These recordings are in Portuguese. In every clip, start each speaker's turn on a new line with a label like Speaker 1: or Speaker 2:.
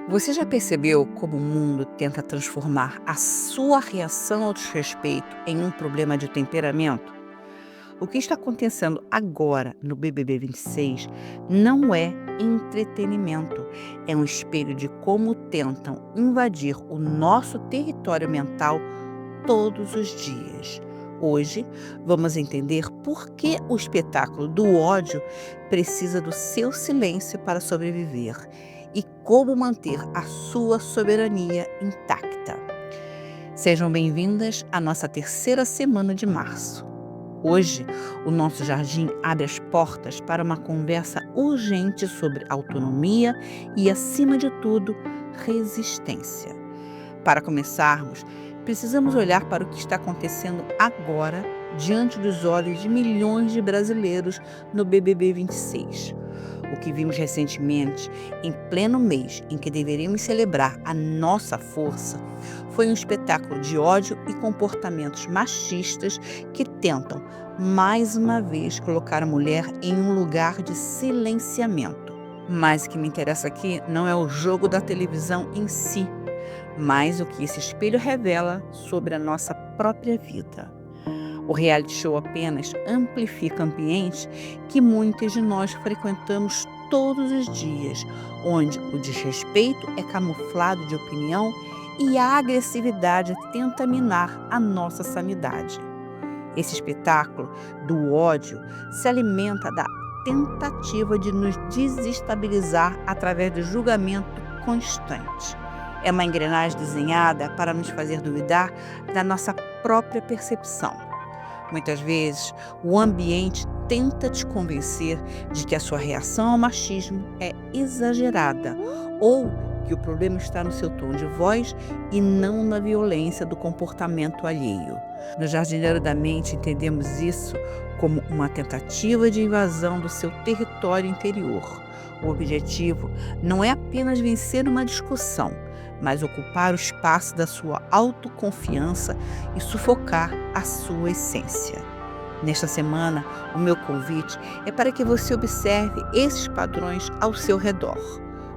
Speaker 1: Você já percebeu como o mundo tenta transformar a sua reação ao desrespeito em um problema de temperamento? O que está acontecendo agora no BBB 26 não é entretenimento, é um espelho de como tentam invadir o nosso território mental todos os dias. Hoje, vamos entender por que o espetáculo do ódio precisa do seu silêncio para sobreviver e como manter a sua soberania intacta. Sejam bem-vindas à nossa terceira semana de março. Hoje, o nosso jardim abre as portas para uma conversa urgente sobre autonomia e, acima de tudo, resistência. Para começarmos, precisamos olhar para o que está acontecendo agora, diante dos olhos de milhões de brasileiros no BBB 26. O que vimos recentemente, em pleno mês em que deveríamos celebrar a nossa força, foi um espetáculo de ódio e comportamentos machistas que tentam, mais uma vez, colocar a mulher em um lugar de silenciamento. Mas o que me interessa aqui não é o jogo da televisão em si, mas o que esse espelho revela sobre a nossa própria vida. O reality show apenas amplifica ambientes que muitos de nós frequentamos todos os dias, onde o desrespeito é camuflado de opinião e a agressividade tenta minar a nossa sanidade. Esse espetáculo do ódio se alimenta da tentativa de nos desestabilizar através do julgamento constante. É uma engrenagem desenhada para nos fazer duvidar da nossa própria percepção. Muitas vezes, o ambiente tenta te convencer de que a sua reação ao machismo é exagerada ou que o problema está no seu tom de voz e não na violência do comportamento alheio. No Jardineiro da Mente, entendemos isso como uma tentativa de invasão do seu território interior. O objetivo não é apenas vencer uma discussão, mas ocupar o espaço da sua autoconfiança e sufocar a sua essência. Nesta semana, o meu convite é para que você observe esses padrões ao seu redor.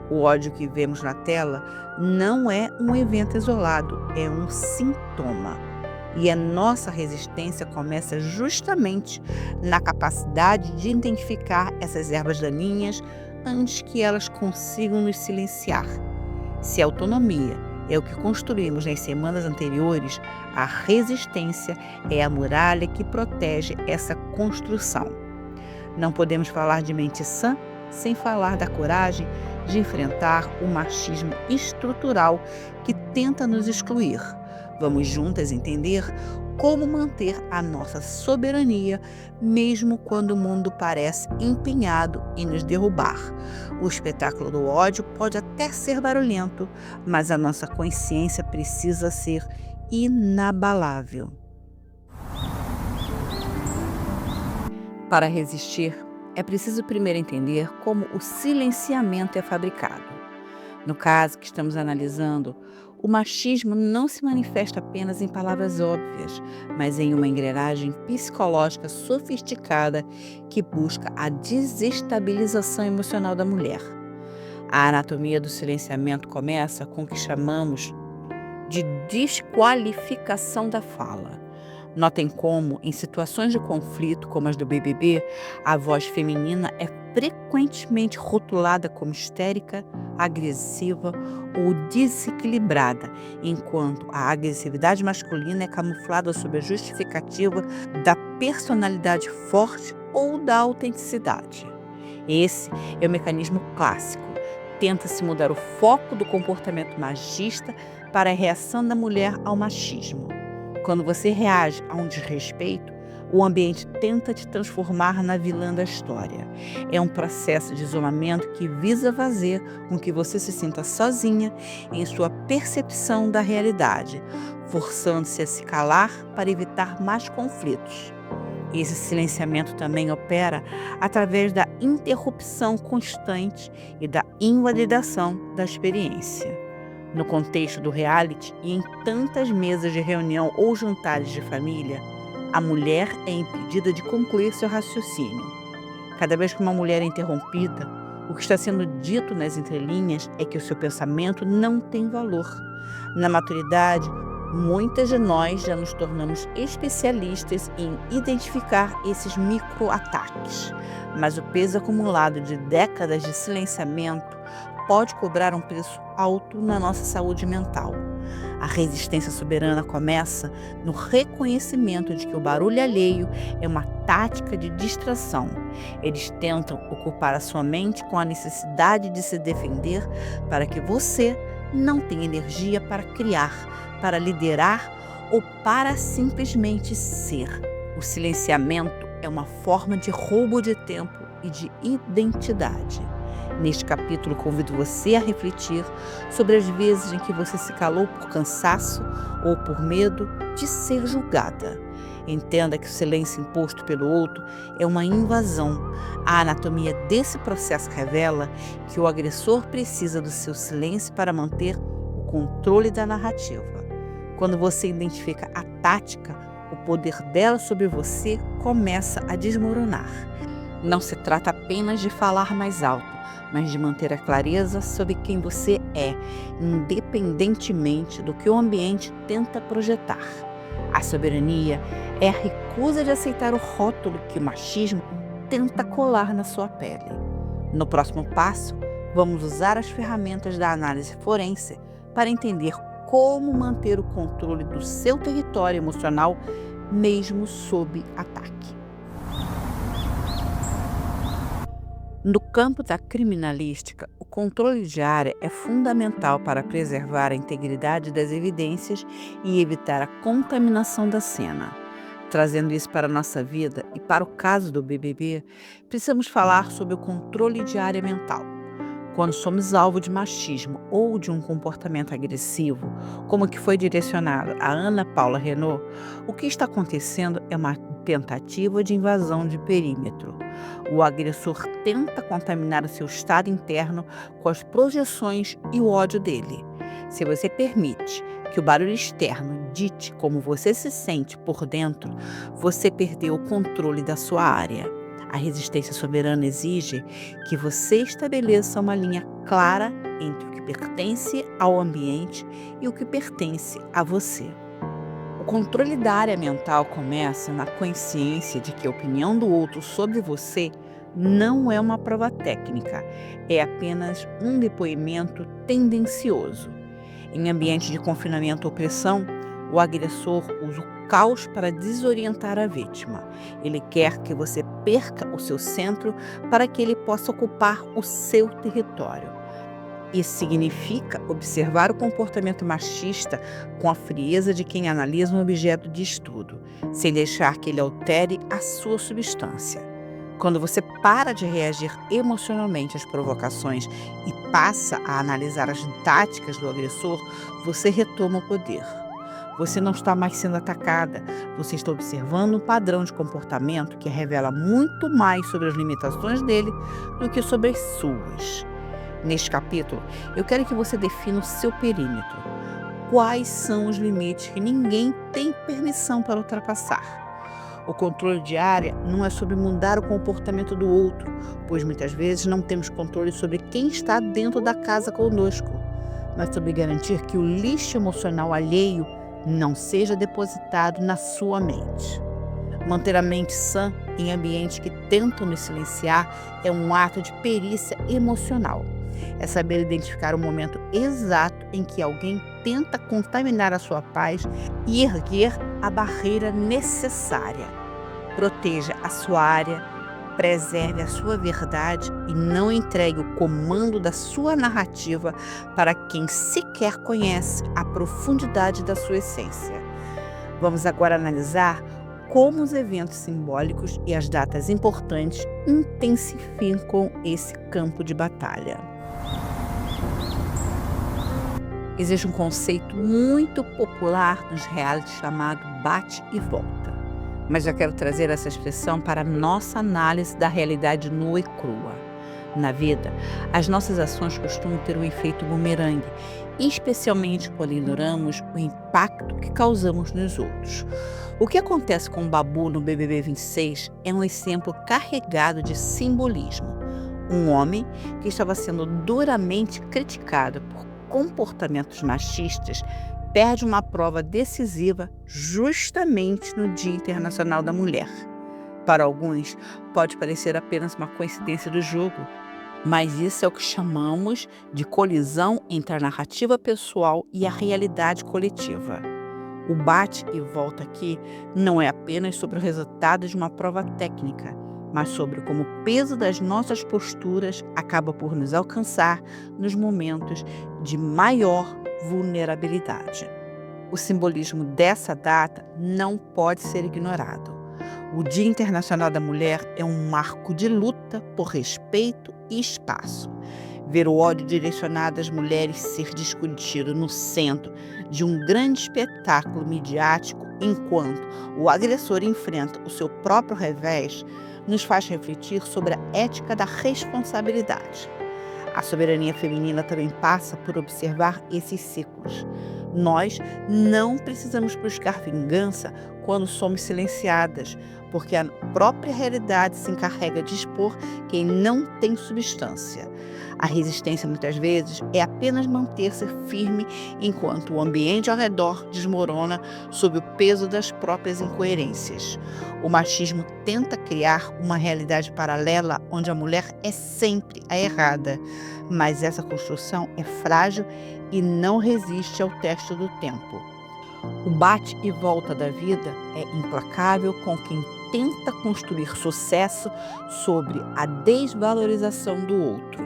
Speaker 1: O ódio que vemos na tela não é um evento isolado, é um sintoma. E a nossa resistência começa justamente na capacidade de identificar essas ervas daninhas antes que elas consigam nos silenciar. Se a autonomia é o que construímos nas semanas anteriores, a resistência é a muralha que protege essa construção. Não podemos falar de mente sã sem falar da coragem de enfrentar o machismo estrutural que tenta nos excluir. Vamos juntas entender como manter a nossa soberania, mesmo quando o mundo parece empenhado em nos derrubar. O espetáculo do ódio pode até ser barulhento, mas a nossa consciência precisa ser inabalável. Para resistir, é preciso primeiro entender como o silenciamento é fabricado. No caso que estamos analisando, o machismo não se manifesta apenas em palavras óbvias, mas em uma engrenagem psicológica sofisticada que busca a desestabilização emocional da mulher. A anatomia do silenciamento começa com o que chamamos de desqualificação da fala. Notem como, em situações de conflito como as do BBB, a voz feminina é frequentemente rotulada como histérica, agressiva ou desequilibrada, enquanto a agressividade masculina é camuflada sob a justificativa da personalidade forte ou da autenticidade. Esse é o mecanismo clássico. Tenta-se mudar o foco do comportamento machista para a reação da mulher ao machismo. Quando você reage a um desrespeito, o ambiente tenta te transformar na vilã da história. É um processo de isolamento que visa fazer com que você se sinta sozinha em sua percepção da realidade, forçando-se a se calar para evitar mais conflitos. Esse silenciamento também opera através da interrupção constante e da invalidação da experiência. No contexto do reality e em tantas mesas de reunião ou jantares de família, a mulher é impedida de concluir seu raciocínio. Cada vez que uma mulher é interrompida, O que está sendo dito nas entrelinhas é que o seu pensamento não tem valor. Na maturidade, muitas de nós já nos tornamos especialistas em identificar esses microataques, mas o peso acumulado de décadas de silenciamento pode cobrar um preço alto na nossa saúde mental. A resistência soberana começa no reconhecimento de que o barulho alheio é uma tática de distração. Eles tentam ocupar a sua mente com a necessidade de se defender para que você não tenha energia para criar, para liderar ou para simplesmente ser. O silenciamento é uma forma de roubo de tempo e de identidade. Neste capítulo, convido você a refletir sobre as vezes em que você se calou por cansaço ou por medo de ser julgada. Entenda que o silêncio imposto pelo outro é uma invasão. A anatomia desse processo revela que o agressor precisa do seu silêncio para manter o controle da narrativa. Quando você identifica a tática, o poder dela sobre você começa a desmoronar. Não se trata apenas de falar mais alto, mas de manter a clareza sobre quem você é, independentemente do que o ambiente tenta projetar. A soberania é a recusa de aceitar o rótulo que o machismo tenta colar na sua pele. No próximo passo, vamos usar as ferramentas da análise forense para entender como manter o controle do seu território emocional, mesmo sob ataque. No campo da criminalística, o controle de área é fundamental para preservar a integridade das evidências e evitar a contaminação da cena. Trazendo isso para a nossa vida e para o caso do BBB, precisamos falar sobre o controle de área mental. Quando somos alvo de machismo ou de um comportamento agressivo, como o que foi direcionado a Ana Paula Renault, o que está acontecendo é uma tentativa de invasão de perímetro. O agressor tenta contaminar o seu estado interno com as projeções e o ódio dele. Se você permite que o barulho externo dite como você se sente por dentro, você perdeu o controle da sua área. A resistência soberana exige que você estabeleça uma linha clara entre o que pertence ao ambiente e o que pertence a você. O controle da área mental começa na consciência de que a opinião do outro sobre você não é uma prova técnica, é apenas um depoimento tendencioso. Em ambiente de confinamento ou opressão, o agressor usa o caos para desorientar a vítima. Ele quer que você perca o seu centro para que ele possa ocupar o seu território. Isso significa observar o comportamento machista com a frieza de quem analisa um objeto de estudo, sem deixar que ele altere a sua substância. Quando você para de reagir emocionalmente às provocações e passa a analisar as táticas do agressor, você retoma o poder. Você não está mais sendo atacada, você está observando um padrão de comportamento que revela muito mais sobre as limitações dele do que sobre as suas. Neste capítulo, eu quero que você defina o seu perímetro. Quais são os limites que ninguém tem permissão para ultrapassar? O controle de área não é sobre mudar o comportamento do outro, pois muitas vezes não temos controle sobre quem está dentro da casa conosco, mas sobre garantir que o lixo emocional alheio não seja depositado na sua mente. Manter a mente sã em ambientes que tentam nos silenciar é um ato de perícia emocional. É saber identificar o momento exato em que alguém tenta contaminar a sua paz e erguer a barreira necessária. Proteja a sua área, preserve a sua verdade e não entregue o comando da sua narrativa para quem sequer conhece a profundidade da sua essência. Vamos agora analisar como os eventos simbólicos e as datas importantes intensificam esse campo de batalha. Existe um conceito muito popular nos realities chamado bate e volta, mas eu quero trazer essa expressão para a nossa análise da realidade nua e crua. Na vida, as nossas ações costumam ter um efeito bumerangue, especialmente quando ignoramos o impacto que causamos nos outros. O que acontece com o Babu no BBB 26 é um exemplo carregado de simbolismo. Um homem que estava sendo duramente criticado por comportamentos machistas perde uma prova decisiva justamente no Dia Internacional da Mulher. Para alguns, pode parecer apenas uma coincidência do jogo, mas isso é o que chamamos de colisão entre a narrativa pessoal e a realidade coletiva. O bate e volta aqui não é apenas sobre o resultado de uma prova técnica, mas sobre como o peso das nossas posturas acaba por nos alcançar nos momentos de maior vulnerabilidade. O simbolismo dessa data não pode ser ignorado. O Dia Internacional da Mulher é um marco de luta por respeito e espaço. Ver o ódio direcionado às mulheres ser discutido no centro de um grande espetáculo midiático enquanto o agressor enfrenta o seu próprio revés nos faz refletir sobre a ética da responsabilidade. A soberania feminina também passa por observar esses ciclos. Nós não precisamos buscar vingança quando somos silenciadas, porque a própria realidade se encarrega de expor quem não tem substância. A resistência, muitas vezes, é apenas manter-se firme enquanto o ambiente ao redor desmorona sob o peso das próprias incoerências. O machismo tenta criar uma realidade paralela onde a mulher é sempre a errada, mas essa construção é frágil e não resiste ao teste do tempo. O bate e volta da vida é implacável com quem tenta construir sucesso sobre a desvalorização do outro.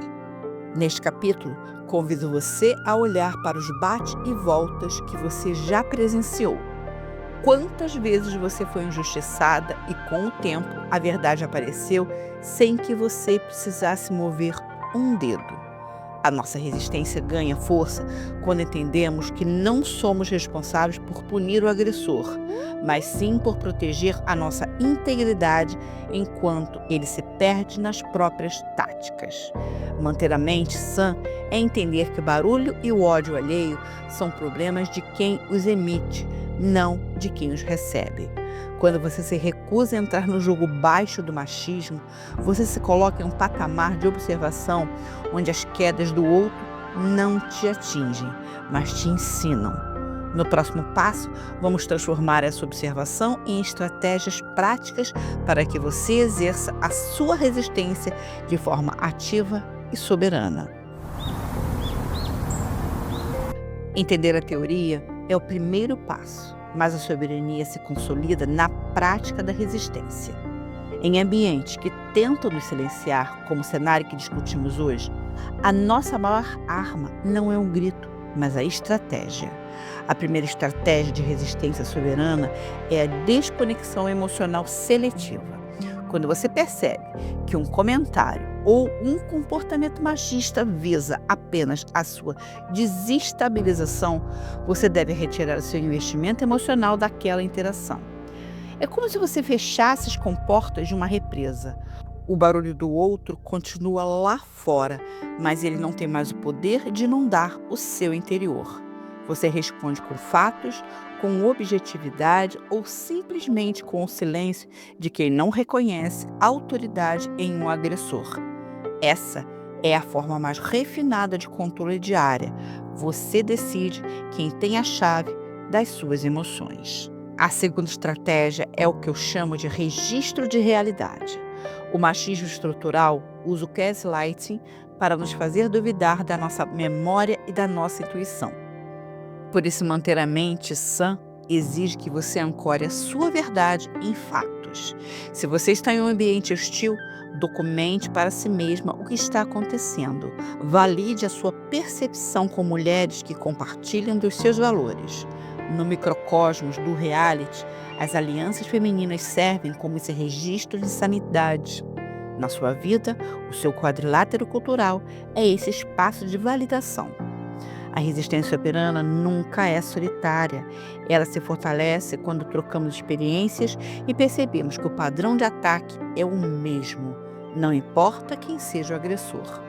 Speaker 1: Neste capítulo, convido você a olhar para os bate e voltas que você já presenciou. Quantas vezes você foi injustiçada e, com o tempo, a verdade apareceu sem que você precisasse mover um dedo? A nossa resistência ganha força quando entendemos que não somos responsáveis por punir o agressor, mas sim por proteger a nossa integridade enquanto ele se perde nas próprias táticas. Manter a mente sã é entender que o barulho e o ódio alheio são problemas de quem os emite, não de quem os recebe. Quando você se recusa a entrar no jogo baixo do machismo, você se coloca em um patamar de observação onde as quedas do outro não te atingem, mas te ensinam. No próximo passo, vamos transformar essa observação em estratégias práticas para que você exerça a sua resistência de forma ativa e soberana. Entender a teoria é o primeiro passo, mas a soberania se consolida na prática da resistência. Em ambientes que tentam nos silenciar, como o cenário que discutimos hoje, a nossa maior arma não é um grito, mas a estratégia. A primeira estratégia de resistência soberana é a desconexão emocional seletiva. Quando você percebe que um comentário ou um comportamento machista visa apenas a sua desestabilização, você deve retirar o seu investimento emocional daquela interação. É como se você fechasse as comportas de uma represa. O barulho do outro continua lá fora, mas ele não tem mais o poder de inundar o seu interior. Você responde com fatos, com objetividade ou simplesmente com o silêncio de quem não reconhece autoridade em um agressor. Essa é a forma mais refinada de controle diária. Você decide quem tem a chave das suas emoções. A segunda estratégia é o que eu chamo de registro de realidade. O machismo estrutural usa o gaslighting para nos fazer duvidar da nossa memória e da nossa intuição. Por isso, manter a mente sã exige que você ancore a sua verdade em fatos. Se você está em um ambiente hostil, documente para si mesma o que está acontecendo. Valide a sua percepção com mulheres que compartilham dos seus valores. No microcosmos do reality, as alianças femininas servem como esse registro de sanidade. Na sua vida, o seu quadrilátero cultural é esse espaço de validação. A resistência soberana nunca é solitária. Ela se fortalece quando trocamos experiências e percebemos que o padrão de ataque é o mesmo, não importa quem seja o agressor.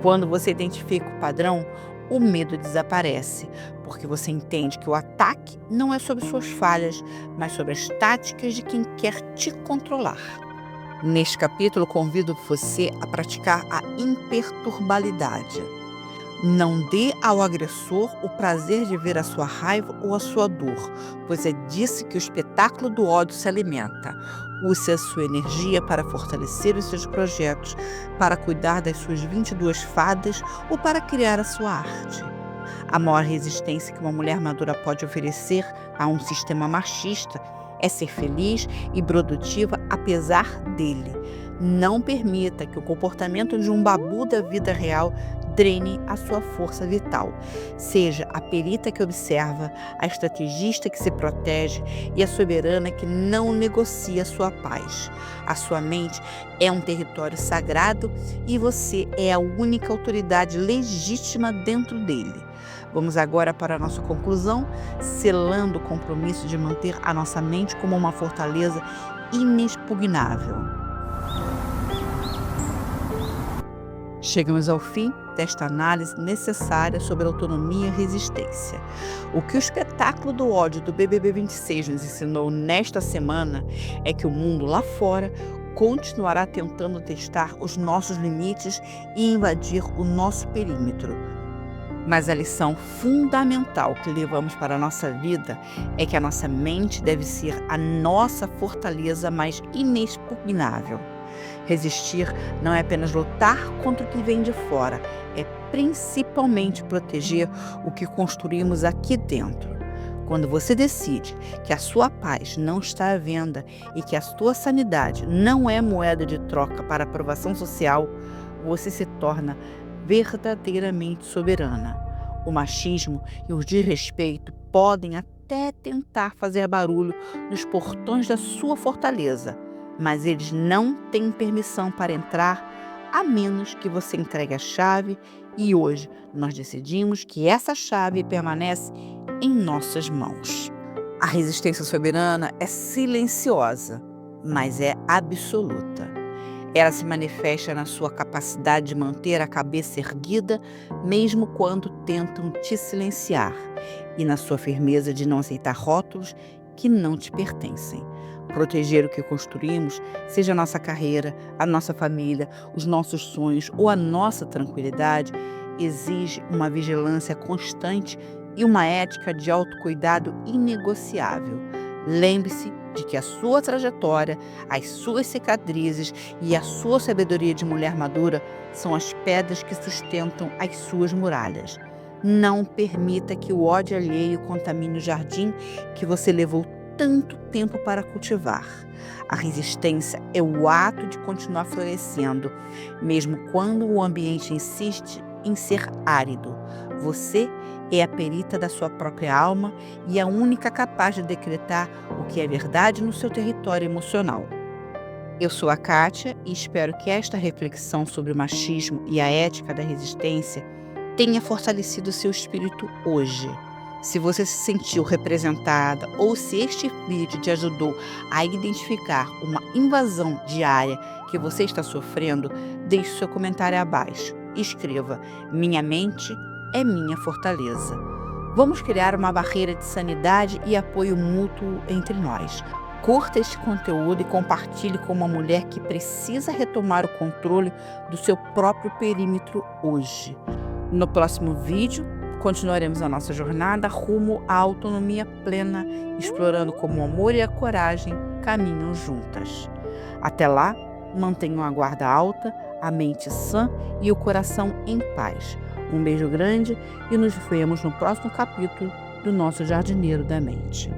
Speaker 1: Quando você identifica o padrão, o medo desaparece, porque você entende que o ataque não é sobre suas falhas, mas sobre as táticas de quem quer te controlar. Neste capítulo, convido você a praticar a imperturbabilidade. Não dê ao agressor o prazer de ver a sua raiva ou a sua dor, pois é disso que o espetáculo do ódio se alimenta. Use a sua energia para fortalecer os seus projetos, para cuidar das suas 22 fadas ou para criar a sua arte. A maior resistência que uma mulher madura pode oferecer a um sistema machista é ser feliz e produtiva apesar dele. Não permita que o comportamento de um babu da vida real drene a sua força vital. Seja a perita que observa, a estrategista que se protege e a soberana que não negocia sua paz. A sua mente é um território sagrado e você é a única autoridade legítima dentro dele. Vamos agora para a nossa conclusão, selando o compromisso de manter a nossa mente como uma fortaleza inexpugnável. Chegamos ao fim desta análise necessária sobre autonomia e resistência. O que o espetáculo do ódio do BBB 26 nos ensinou nesta semana é que o mundo lá fora continuará tentando testar os nossos limites e invadir o nosso perímetro. Mas a lição fundamental que levamos para a nossa vida é que a nossa mente deve ser a nossa fortaleza mais inexpugnável. Resistir não é apenas lutar contra o que vem de fora, é principalmente proteger o que construímos aqui dentro. Quando você decide que a sua paz não está à venda e que a sua sanidade não é moeda de troca para aprovação social, você se torna verdadeiramente soberana. O machismo e o desrespeito podem até tentar fazer barulho nos portões da sua fortaleza, mas eles não têm permissão para entrar a menos que você entregue a chave, e hoje nós decidimos que essa chave permanece em nossas mãos. A resistência soberana é silenciosa, mas é absoluta. Ela se manifesta na sua capacidade de manter a cabeça erguida, mesmo quando tentam te silenciar, e na sua firmeza de não aceitar rótulos que não te pertencem. Proteger o que construímos, seja a nossa carreira, a nossa família, os nossos sonhos ou a nossa tranquilidade, exige uma vigilância constante e uma ética de autocuidado inegociável. Lembre-se de que a sua trajetória, as suas cicatrizes e a sua sabedoria de mulher madura são as pedras que sustentam as suas muralhas. Não permita que o ódio alheio contamine o jardim que você levou tanto tempo para cultivar. A resistência é o ato de continuar florescendo, mesmo quando o ambiente insiste em ser árido. Você é a perita da sua própria alma e a única capaz de decretar o que é verdade no seu território emocional. Eu sou a Kátia e espero que esta reflexão sobre o machismo e a ética da resistência tenha fortalecido seu espírito hoje. Se você se sentiu representada ou se este vídeo te ajudou a identificar uma invasão diária que você está sofrendo, deixe seu comentário abaixo. Escreva: minha mente é minha fortaleza. Vamos criar uma barreira de sanidade e apoio mútuo entre nós. Curta este conteúdo e compartilhe com uma mulher que precisa retomar o controle do seu próprio perímetro hoje. No próximo vídeo, continuaremos a nossa jornada rumo à autonomia plena, explorando como o amor e a coragem caminham juntas. Até lá, mantenham a guarda alta, a mente sã e o coração em paz. Um beijo grande e nos vemos no próximo capítulo do nosso Jardineiro da Mente.